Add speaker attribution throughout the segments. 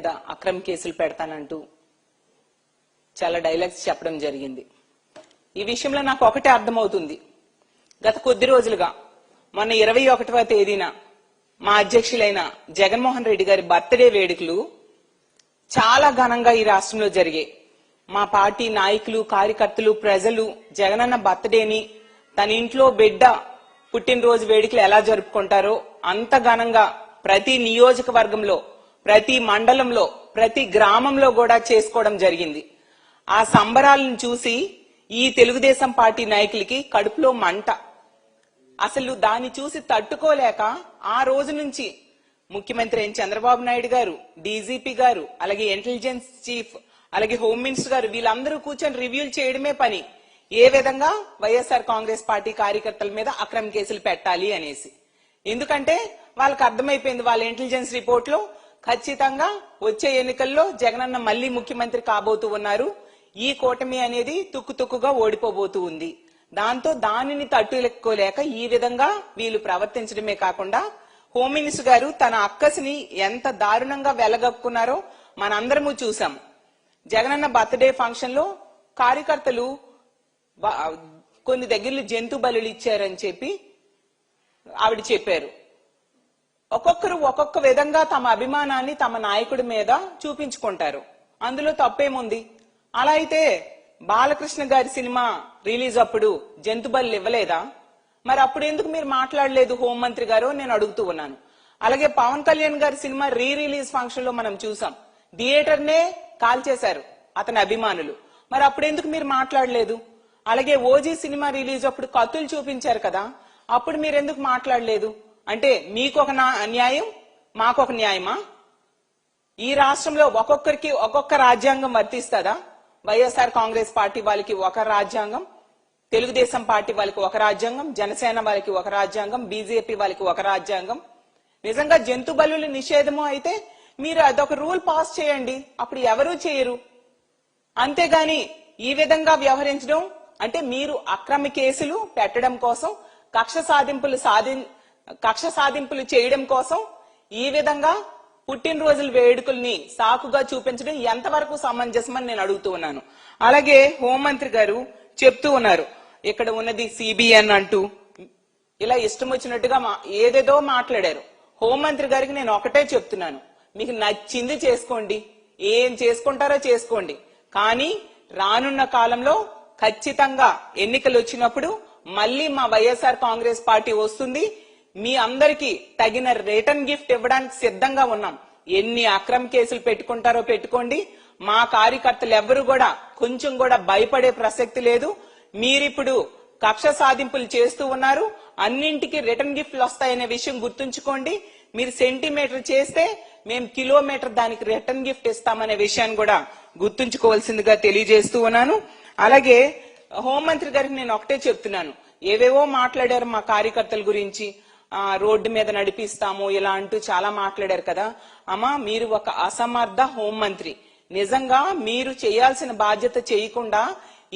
Speaker 1: మీద అక్రమ కేసులు పెడతానంటూ చాలా డైలాగ్స్ చెప్పడం జరిగింది. ఈ విషయంలో నాకు ఒకటే అర్థమవుతుంది. గత కొద్ది రోజులుగా మొన్న 21వ తేదీన మా అధ్యక్షులైన జగన్మోహన్ రెడ్డి గారి బర్త్డే వేడుకలు చాలా ఘనంగా ఈ రాష్ట్రంలో జరిగాయి. మా పార్టీ నాయకులు, కార్యకర్తలు, ప్రజలు జగనన్న బర్త్డేని తన ఇంట్లో బిడ్డ పుట్టినరోజు వేడుకలు ఎలా జరుపుకుంటారో అంత ఘనంగా ప్రతి నియోజకవర్గంలో, ప్రతి మండలంలో, ప్రతి గ్రామంలో కూడా చేసుకోవడం జరిగింది. ఆ సంబరాలను చూసి ఈ తెలుగుదేశం పార్టీ నాయకులకి కడుపులో మంట. అసలు దాన్ని చూసి తట్టుకోలేక ఆ రోజు నుంచి ముఖ్యమంత్రి చంద్రబాబు నాయుడు గారు, డీజీపీ గారు, అలాగే ఇంటెలిజెన్స్ చీఫ్, అలాగే హోమ్ మినిస్టర్ గారు వీళ్ళందరూ కూర్చొని రివ్యూలు చేయడమే పని. ఏ విధంగా వైఎస్ఆర్ కాంగ్రెస్ పార్టీ కార్యకర్తల మీద అక్రమ కేసులు పెట్టాలి అనేసి. ఎందుకంటే వాళ్ళకి అర్థమైపోయింది, వాళ్ళ ఇంటెలిజెన్స్ రిపోర్ట్ లో ఖచ్చితంగా వచ్చే ఎన్నికల్లో జగనన్న మళ్లీ ముఖ్యమంత్రి కాబోతూ ఉన్నారు. ఈ కూటమి అనేది తుక్కుతుక్కుగా ఓడిపోబోతూ ఉంది. దాంతో దానిని తట్టుకోలేక ఈ విధంగా వీళ్ళు ప్రవర్తించడమే కాకుండా హోమ్ మినిస్టర్ గారు తన అక్కసిని ఎంత దారుణంగా వెలగక్కున్నారో మనందరము చూసాం. జగనన్న బర్త్డే ఫంక్షన్ లో కార్యకర్తలు కొన్ని దగ్గరలో జంతు బలులు ఇచ్చారని చెప్పి ఆవిడ చెప్పారు. ఒక్కొక్కరు ఒక్కొక్క విధంగా తమ అభిమానాన్ని తమ నాయకుడి మీద చూపించుకుంటారు. అందులో తప్పేముంది? అలా అయితే బాలకృష్ణ గారి సినిమా రిలీజ్ అప్పుడు జంతు బలులు ఇవ్వలేదా? మరి అప్పుడు ఎందుకు మీరు మాట్లాడలేదు హోంమంత్రి గారు నేను అడుగుతూ ఉన్నాను. అలాగే పవన్ కళ్యాణ్ గారి సినిమా రిలీజ్ ఫంక్షన్ లో మనం చూసాం, థియేటర్ నే కాల్చేశారు అతని అభిమానులు. మరి అప్పుడు ఎందుకు మీరు మాట్లాడలేదు? అలాగే ఓజీ సినిమా రిలీజ్ అప్పుడు కత్తులు చూపించారు కదా, అప్పుడు మీరు ఎందుకు మాట్లాడలేదు? అంటే మీకు ఒక న్యాయం, మాకొక న్యాయమా? ఈ రాష్ట్రంలో ఒక్కొక్కరికి ఒక్కొక్క రాజ్యాంగం వర్తిస్తుందా? వైఎస్ఆర్ కాంగ్రెస్ పార్టీ వాళ్ళకి ఒక రాజ్యాంగం, తెలుగుదేశం పార్టీ వాళ్ళకి ఒక రాజ్యాంగం, జనసేన వాళ్ళకి ఒక రాజ్యాంగం, బీజేపీ వాళ్ళకి ఒక రాజ్యాంగం. నిజంగా జంతు బలుల నిషేధము అయితే మీరు అదొక రూల్ పాస్ చేయండి, అప్పుడు ఎవరూ చేయరు. అంతేగాని ఈ విధంగా వ్యవహరించడం అంటే మీరు అక్రమ కేసులు పెట్టడం కోసం, కక్ష సాధింపులు చేయడం కోసం ఈ విధంగా పుట్టినరోజుల వేడుకల్ని సాకుగా చూపించడం ఎంతవరకు సమంజసమని నేను అడుగుతూ ఉన్నాను. అలాగే హోంమంత్రి గారు చెప్తూ ఉన్నారు, ఇక్కడ ఉన్నది సిబిఎన్ అంటూ ఇలా ఇష్టం వచ్చినట్టుగా ఏదేదో మాట్లాడారు. హోంమంత్రి గారికి నేను ఒకటే చెప్తున్నాను, మీకు నచ్చింది చేసుకోండి, ఏం చేసుకుంటారో చేసుకోండి. కానీ రానున్న కాలంలో ఖచ్చితంగా ఎన్నికలు వచ్చినప్పుడు మళ్ళీ మా వైఎస్ఆర్ కాంగ్రెస్ పార్టీ వస్తుంది. మీ అందరికీ తగిన రిటర్న్ గిఫ్ట్ ఇవ్వడానికి సిద్ధంగా ఉన్నాం. ఎన్ని అక్రమ కేసులు పెట్టుకుంటారో పెట్టుకోండి, మా కార్యకర్తలు ఎవరు కూడా కొంచెం కూడా భయపడే ప్రసక్తి లేదు. మీరిప్పుడు కక్ష సాధింపులు చేస్తూ ఉన్నారు, అన్నింటికి రిటర్న్ గిఫ్ట్లు వస్తాయనే విషయం గుర్తుంచుకోండి. మీరు సెంటీమీటర్ చేస్తే మేము కిలోమీటర్ దానికి రిటర్న్ గిఫ్ట్ ఇస్తామనే విషయాన్ని కూడా గుర్తుంచుకోవాల్సిందిగా తెలియజేస్తూ ఉన్నాను. అలాగే హోంమంత్రి గారికి నేను ఒకటే చెప్తున్నాను, ఏవేవో మాట్లాడారు మా కార్యకర్తల గురించి, రోడ్డు మీద నడిపిస్తాము ఇలా అంటూ చాలా మాట్లాడారు కదా. అమ్మా, మీరు ఒక అసమర్థ హోంమంత్రి. నిజంగా మీరు చేయాల్సిన బాధ్యత చేయకుండా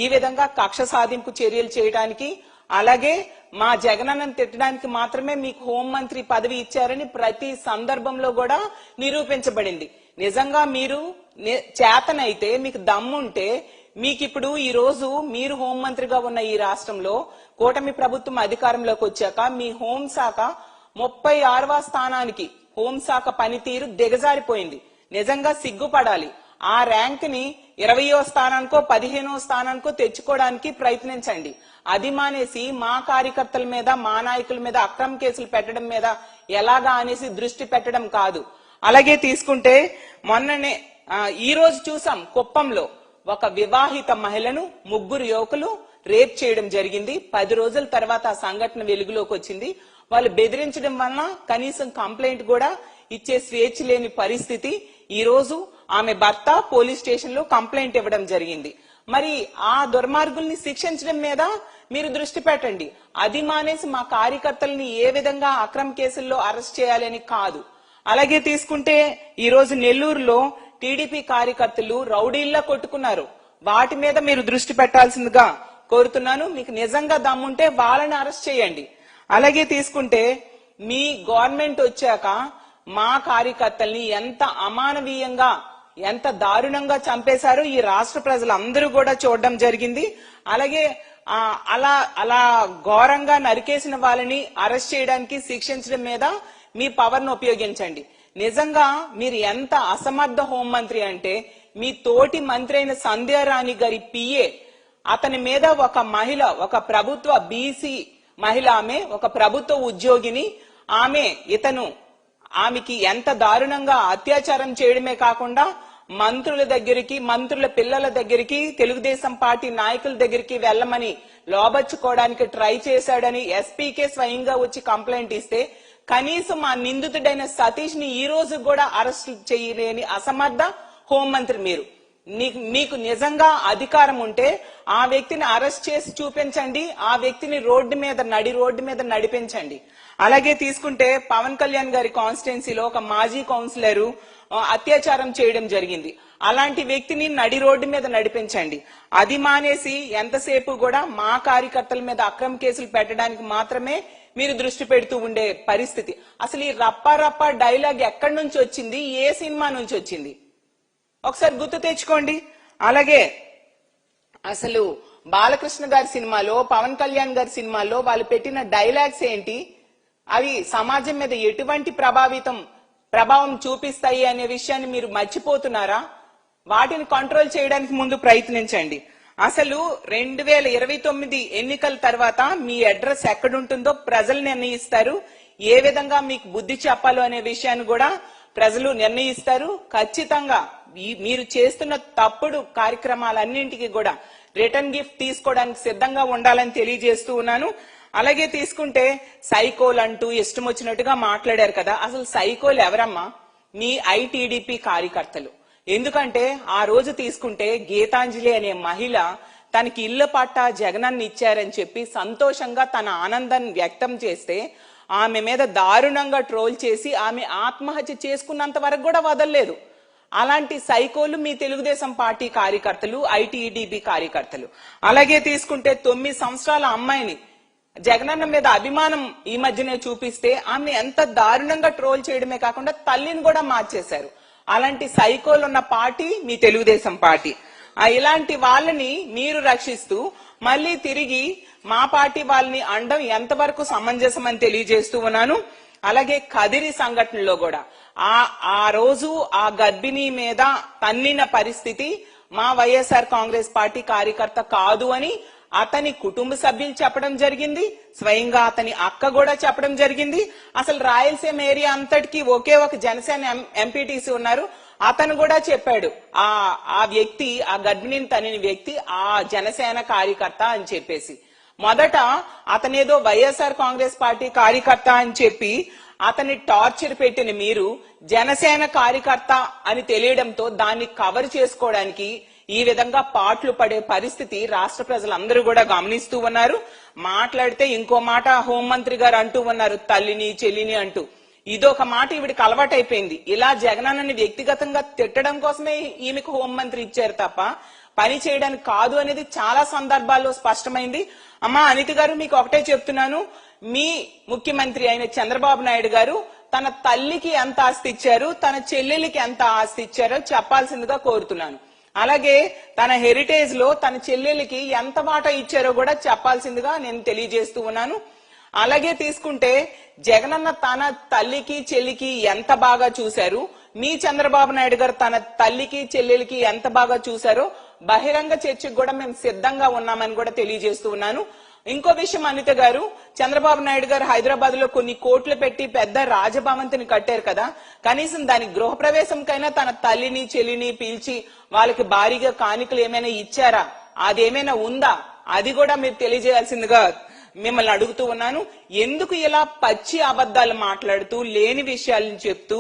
Speaker 1: ఈ విధంగా కక్ష సాధింపు చర్యలు చేయడానికి, అలాగే మా జగనన్నను తిట్టడానికి మాత్రమే మీకు హోంమంత్రి పదవి ఇచ్చారని ప్రతి సందర్భంలో కూడా నిరూపించబడింది. నిజంగా మీరు చేతనైతే, మీకు దమ్ముంటే, మీకు ఇప్పుడు ఈ రోజు మీరు హోంమంత్రిగా ఉన్న ఈ రాష్ట్రంలో కూటమి ప్రభుత్వం అధికారంలోకి వచ్చాక మీ హోంశాఖ 36వ స్థానానికి హోంశాఖ పనితీరు దిగజారిపోయింది. నిజంగా సిగ్గుపడాలి. ఆ ర్యాంక్ ని 20వ స్థానానికో 15వ స్థానానికో తెచ్చుకోవడానికి ప్రయత్నించండి. అది మానేసి మా కార్యకర్తల మీద, మా నాయకుల మీద అక్రమ కేసులు పెట్టడం మీద ఎలాగా అనేసి దృష్టి పెట్టడం కాదు. అలాగే తీసుకుంటే మొన్ననే ఈ రోజు చూసాం, కుప్పంలో ఒక వివాహిత మహిళను 3 యువకులు రేప్ చేయడం జరిగింది. 10 రోజుల తర్వాత ఆ సంఘటన వెలుగులోకి వచ్చింది. వాళ్ళు బెదిరించడం వలన కనీసం కంప్లైంట్ కూడా ఇచ్చే స్వేచ్ఛ లేని పరిస్థితి. ఈ రోజు ఆమె భర్త పోలీస్ స్టేషన్ లో కంప్లైంట్ ఇవ్వడం జరిగింది. మరి ఆ దుర్మార్గుల్ని శిక్షించడం మీద మీరు దృష్టి పెట్టండి. అది మానేసి మా కార్యకర్తల్ని ఏ విధంగా అక్రమ కేసుల్లో అరెస్ట్ చేయాలని కాదు. అలాగే తీసుకుంటే ఈ రోజు నెల్లూరులో టీడీపీ కార్యకర్తలు రౌడీల్లా కొట్టుకున్నారు. వాటి మీద మీరు దృష్టి పెట్టాల్సిందిగా కోరుతున్నాను. మీకు నిజంగా దమ్ముంటే వాళ్ళని అరెస్ట్ చేయండి. అలాగే తీసుకుంటే మీ గవర్నమెంట్ వచ్చాక మా కార్యకర్తల్ని ఎంత అమానవీయంగా ఎంత దారుణంగా చంపేశారో ఈ రాష్ట్ర ప్రజలందరూ కూడా చూడడం జరిగింది. అలాగే అలా ఘోరంగా నరికేసిన వాళ్ళని అరెస్ట్ చేయడానికి శిక్షించడం మీద మీ పవర్ ను ఉపయోగించండి. నిజంగా మీరు ఎంత అసమర్థ హోంమంత్రి అంటే మీ తోటి మంత్రి అయిన సంధ్యారాణి గారి పిఏ అతని మీద ఒక మహిళ, ఒక ప్రభుత్వ బీసీ మహిళ, ఆమె ఒక ప్రభుత్వ ఉద్యోగిని, ఆమెకి ఎంత దారుణంగా అత్యాచారం చేయడమే కాకుండా మంత్రుల దగ్గరికి, మంత్రుల పిల్లల దగ్గరికి, తెలుగుదేశం పార్టీ నాయకుల దగ్గరికి వెళ్లమని లోబర్చుకోవడానికి ట్రై చేశాడని ఎస్పీకే స్వయంగా వచ్చి కంప్లైంట్ ఇస్తే కనీసం ఆ నిందితుడైన సతీష్ ని ఈ రోజు కూడా అరెస్ట్ చేయలేని అసమర్థ హోంమంత్రి మీరు. మీకు నిజంగా అధికారం ఉంటే ఆ వ్యక్తిని అరెస్ట్ చేసి చూపించండి, ఆ వ్యక్తిని నడి రోడ్డు మీద నడిపించండి. అలాగే తీసుకుంటే పవన్ కళ్యాణ్ గారి కాన్స్టిట్యున్సీలో ఒక మాజీ కౌన్సిలర్ అత్యాచారం చేయడం జరిగింది. అలాంటి వ్యక్తిని నడి రోడ్డు మీద నడిపించండి. అది మానేసి ఎంతసేపు కూడా మా కార్యకర్తల మీద అక్రమ కేసులు పెట్టడానికి మాత్రమే మీరు దృష్టి పెడుతూ ఉండే పరిస్థితి. అసలు ఈ రప్ప డైలాగ్ ఎక్కడి నుంచి వచ్చింది, ఏ సినిమా నుంచి వచ్చింది ఒకసారి గుర్తు తెచ్చుకోండి. అలాగే అసలు బాలకృష్ణ గారి సినిమాలో, పవన్ కళ్యాణ్ గారి సినిమాలో వాళ్ళు పెట్టిన డైలాగ్స్ ఏంటి, అవి సమాజం మీద ఎటువంటి ప్రభావం చూపిస్తాయి అనే విషయాన్ని మీరు మర్చిపోతున్నారా? వాటిని కంట్రోల్ చేయడానికి ముందు ప్రయత్నించండి. అసలు 2029 ఎన్నికల తర్వాత మీ అడ్రస్ ఎక్కడుంటుందో ప్రజలు నిర్ణయిస్తారు. ఏ విధంగా మీకు బుద్ధి చెప్పాలో అనే విషయాన్ని కూడా ప్రజలు నిర్ణయిస్తారు. ఖచ్చితంగా మీరు చేస్తున్న తప్పుడు కార్యక్రమాలన్నింటికి కూడా రిటర్న్ గిఫ్ట్ తీసుకోవడానికి సిద్ధంగా ఉండాలని తెలియజేస్తూ ఉన్నాను. అలాగే తీసుకుంటే సైకోలు అంటూ ఇష్టం వచ్చినట్టుగా మాట్లాడారు కదా. అసలు సైకోలు ఎవరమ్మా? మీ ఐటీడీపీ కార్యకర్తలు. ఎందుకంటే ఆ రోజు తీసుకుంటే గీతాంజలి అనే మహిళ తనకి ఇళ్ల పట్టా జగనన్న ఇచ్చారని చెప్పి సంతోషంగా తన ఆనందాన్ని వ్యక్తం చేస్తే ఆమె మీద దారుణంగా ట్రోల్ చేసి ఆమె ఆత్మహత్య చేసుకున్నంత వరకు కూడా వదలలేదు. అలాంటి సైకోలు మీ తెలుగుదేశం పార్టీ కార్యకర్తలు, ఐటీడీపీ కార్యకర్తలు. అలాగే తీసుకుంటే 9 సంవత్సరాల అమ్మాయిని జగనన్న మీద అభిమానం ఈ మధ్యనే చూపిస్తే ఆమె ఎంత దారుణంగా ట్రోల్ చేయడమే కాకుండా తల్లిని కూడా మార్చేశారు. అలాంటి సైకోలు ఉన్న పార్టీ మీ తెలుగుదేశం పార్టీ. ఇలాంటి వాళ్ళని మీరు రక్షిస్తూ మళ్ళీ తిరిగి మా పార్టీ వాళ్ళని అండం ఎంతవరకు సమంజసం అని తెలియజేస్తూ ఉన్నాను. అలాగే కదిరి సంఘటనలో కూడా ఆ రోజు ఆ గర్భిణీ మీద తన్నిన పరిస్థితి మా వైఎస్ఆర్ కాంగ్రెస్ పార్టీ కార్యకర్త కాదు అని అతని కుటుంబ సభ్యులు చెప్పడం జరిగింది. స్వయంగా అతని అక్క కూడా చెప్పడం జరిగింది. అసలు రాయలసీమ ఏరియా అంతటికి ఒకే ఒక జనసేన ఎంపీటీసీ ఉన్నారు, అతను కూడా చెప్పాడు ఆ వ్యక్తి, ఆ గర్భిణిని తనిన వ్యక్తి ఆ జనసేన కార్యకర్త అని చెప్పేసి. మొదట అతనేదో వైఎస్ఆర్ కాంగ్రెస్ పార్టీ కార్యకర్త అని చెప్పి అతన్ని టార్చర్ పెట్టిన మీరు జనసేన కార్యకర్త అని తెలియడంతో దాన్ని కవర్ చేసుకోవడానికి ఈ విధంగా పాటలు పడే పరిస్థితి రాష్ట్ర ప్రజలందరూ కూడా గమనిస్తూ ఉన్నారు. మాట్లాడితే ఇంకో మాట హోంమంత్రి గారు అంటూ ఉన్నారు, తల్లిని చెల్లిని అంటూ. ఇదొక మాట ఈవిడికి అలవాటైపోయింది. ఇలా జగనన్నని వ్యక్తిగతంగా తిట్టడం కోసమే ఈమెకు హోంమంత్రి ఇచ్చారు తప్ప పని చేయడానికి కాదు అనేది చాలా సందర్భాల్లో స్పష్టమైంది. అమ్మా అనిత గారు, మీకు ఒకటే చెప్తున్నాను, మీ ముఖ్యమంత్రి అయిన చంద్రబాబు నాయుడు గారు తన తల్లికి ఎంత ఆస్తి ఇచ్చారు, తన చెల్లెలికి ఎంత ఆస్తి ఇచ్చారో చెప్పాల్సిందిగా కోరుతున్నాను. అలాగే తన హెరిటేజ్ లో తన చెల్లెలికి ఎంత వాటా ఇచ్చారో కూడా చెప్పాల్సిందిగా నేను తెలియజేస్తూ ఉన్నాను. అలాగే తీసుకుంటే జగనన్న తన తల్లికి చెల్లికి ఎంత బాగా చూశారు, మీ చంద్రబాబు నాయుడు గారు తన తల్లికి చెల్లెలికి ఎంత బాగా చూశారో బహిరంగ చర్చకు కూడా మేము సిద్ధంగా ఉన్నామని కూడా తెలియజేస్తూ ఉన్నాను. ఇంకో విషయం అనిత గారు, చంద్రబాబు నాయుడు గారు హైదరాబాద్ లో కొన్ని కోట్లు పెట్టి పెద్ద రాజభవంతిని కట్టారు కదా, కనీసం దాని గృహప్రవేశంకైనా తన తల్లిని చెల్లిని పిలిచి వాళ్ళకి భారీగా కానుకలు ఏమైనా ఇచ్చారా, అదేమైనా ఉందా, అది కూడా మీరు తెలియజేయాల్సిందిగా మిమ్మల్ని అడుగుతూ ఉన్నాను. ఎందుకు ఇలా పచ్చి అబద్ధాలు మాట్లాడుతూ లేని విషయాలను చెప్తూ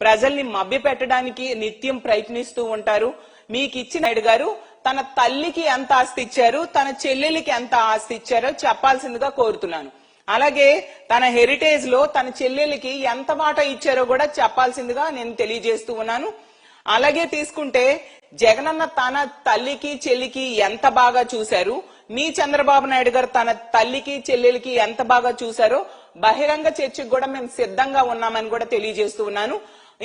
Speaker 1: ప్రజల్ని మభ్య పెట్టడానికి నిత్యం ప్రయత్నిస్తూ ఉంటారు? మీకు ఇచ్చిన నాయుడు గారు తన తల్లికి ఎంత ఆస్తి ఇచ్చారు, తన చెల్లెలికి ఎంత ఆస్తి ఇచ్చారో చెప్పాల్సిందిగా కోరుతున్నాను. అలాగే తన హెరిటేజ్ లో తన చెల్లెలికి ఎంత వాటా ఇచ్చారో కూడా చెప్పాల్సిందిగా నేను తెలియజేస్తూ ఉన్నాను. అలాగే తీసుకుంటే జగనన్న తన తల్లికి చెల్లికి ఎంత బాగా చూశారు, మీ చంద్రబాబు నాయుడు గారు తన తల్లికి చెల్లెలికి ఎంత బాగా చూశారో బహిరంగ చర్చకు కూడా మేము సిద్ధంగా ఉన్నామని కూడా తెలియజేస్తూ ఉన్నాను.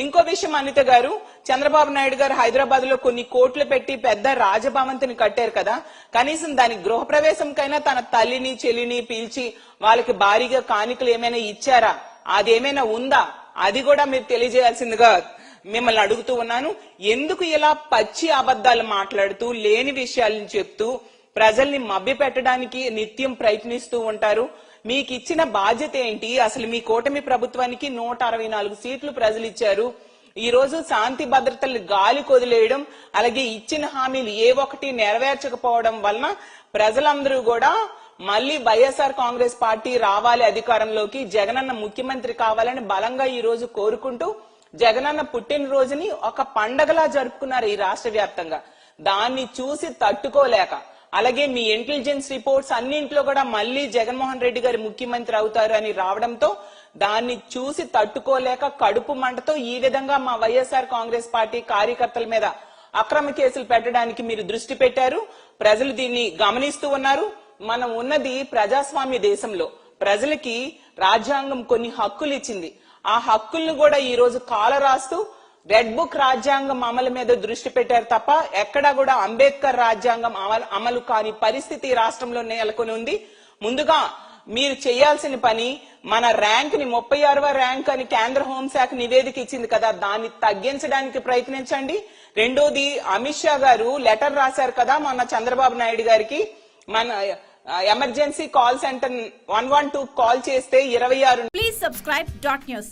Speaker 1: ఇంకో విషయం అనిత గారు, చంద్రబాబు నాయుడు గారు హైదరాబాద్ లో కొన్ని కోట్లు పెట్టి పెద్ద రాజభవంతిని కట్టారు కదా, కనీసం దాని గృహప్రవేశంకైనా తన తల్లిని చెల్లిని పిలిచి వాళ్ళకి భారీగా కానుకలు ఏమైనా ఇచ్చారా, అదేమైనా ఉందా, అది కూడా మీరు తెలియజేయాల్సిందిగా మిమ్మల్ని అడుగుతూ ఉన్నాను. ఎందుకు ఇలా పచ్చి అబద్ధాలు మాట్లాడుతూ లేని విషయాలను చెప్తూ ప్రజల్ని మభ్య పెట్టడానికి నిత్యం ప్రయత్నిస్తూ ఉంటారు? మీకు ఇచ్చిన బాధ్యత ఏంటి? అసలు మీ కూటమి ప్రభుత్వానికి 164 సీట్లు ప్రజలు ఇచ్చారు. ఈ రోజు శాంతి భద్రతలు గాలి కొదిలేయడం, అలాగే ఇచ్చిన హామీలు ఏ ఒక్కటి నెరవేర్చకపోవడం వలన ప్రజలందరూ కూడా మళ్ళీ వైఎస్ఆర్ కాంగ్రెస్ పార్టీ రావాలి అధికారంలోకి, జగనన్న ముఖ్యమంత్రి కావాలని బలంగా ఈ రోజు కోరుకుంటూ జగనన్న పుట్టినరోజుని ఒక పండగలా జరుపుకున్నారు ఈ రాష్ట్ర వ్యాప్తంగా. దాన్ని చూసి తట్టుకోలేక, అలాగే మీ ఇంటెలిజెన్స్ రిపోర్ట్స్ అన్నింట్లో కూడా మళ్ళీ జగన్మోహన్ రెడ్డి గారు ముఖ్యమంత్రి అవుతారు అని రావడంతో దాన్ని చూసి తట్టుకోలేక కడుపు మంటతో ఈ విధంగా మా వైఎస్ఆర్ కాంగ్రెస్ పార్టీ కార్యకర్తల మీద అక్రమ కేసులు పెట్టడానికి మీరు దృష్టి పెట్టారు. ప్రజలు దీన్ని గమనిస్తూ ఉన్నారు. మనం ఉన్నది ప్రజాస్వామ్య దేశంలో, ప్రజలకి రాజ్యాంగం కొన్ని హక్కులు ఇచ్చింది. ఆ హక్కుల్ని కూడా ఈ రోజు కాలరాస్తూ రెడ్ బుక్ రాజ్యాంగం అమలు మీద దృష్టి పెట్టారు తప్ప ఎక్కడా కూడా అంబేద్కర్ రాజ్యాంగం అమలు కాని పరిస్థితి రాష్ట్రంలో నెలకొని ఉంది. ముందుగా మీరు చేయాల్సిన పని, మన ర్యాంక్ ని 36వ ర్యాంక్ అని కేంద్ర హోంశాఖ నివేదిక ఇచ్చింది కదా, దాన్ని తగ్గించడానికి ప్రయత్నించండి. రెండోది, అమిత్ షా గారు లెటర్ రాశారు కదా మొన్న చంద్రబాబు నాయుడు గారికి, మన ఎమర్జెన్సీ కాల్ సెంటర్ 112 కాల్ చేస్తే 26.
Speaker 2: Please subscribe .news.